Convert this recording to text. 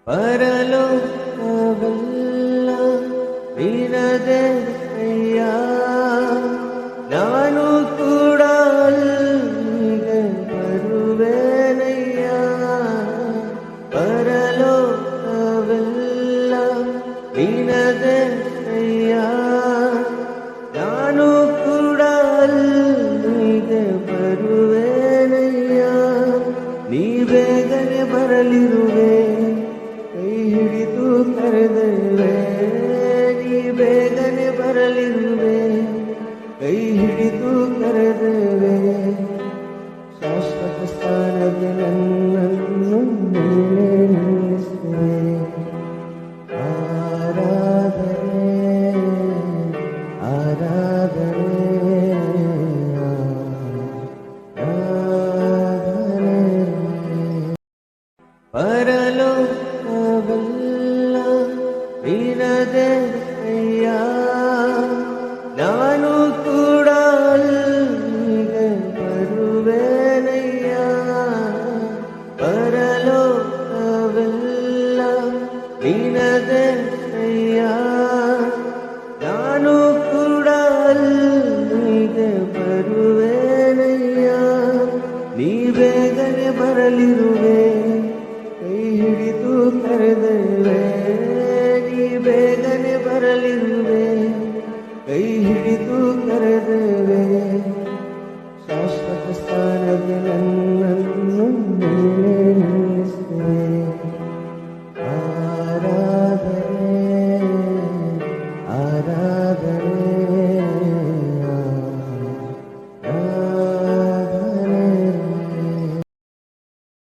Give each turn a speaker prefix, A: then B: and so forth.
A: ಪರಲೋಕವೆಲ್ಲ ನಿನದೇ ಅಯ್ಯ, ನಾನು ಕೂಡ ಅಲ್ಲಿಗೆ ಬರುವೆನಯ್ಯ. ಪರಲೋಕವೆಲ್ಲ ನಿನದೇ ಅಯ್ಯ, ನಾನು ಕೂಡ ಅಲ್ಲಿಗೆ ಬರುವೆನಯ್ಯ. ನೀ ಬೇಗನೆ ಬರಲಿರುವೆ, ಕೈ ಹಿಡಿದು ಕರೆದಿರುವೆ. ನೀ ಬೇಗನೆ ಬರಲಿರುವೆ, ಕೈ ಹಿಡಿದು ಕರೆದಿರುವೆ. ಶಾಶ್ವತ ಸ್ಥಾನಕ್ಕೆ ನನ್ನನ್ನು ನೀನೇ ನಿಲ್ಲಿಸುವೆ. ಆರಾಧನೆ ಆರಾಧನೆ ಆರಾಧನೆ. ಪರಲೋಕವೆಲ್ಲ ನಿನದೇ ಅಯ್ಯ, ನಾನು ಕೂಡ ಅಲ್ಲಿಗೆ ಬರುವೆನಯ್ಯ. ಪರಲೋಕವೆಲ್ಲ ನಿನದೇ ಅಯ್ಯ, ನಾನು ಕೂಡ ಅಲ್ಲಿಗೆ ಬರುವೆನಯ್ಯ. ನೀ ಬೇಗನೆ ಬರಲಿರು,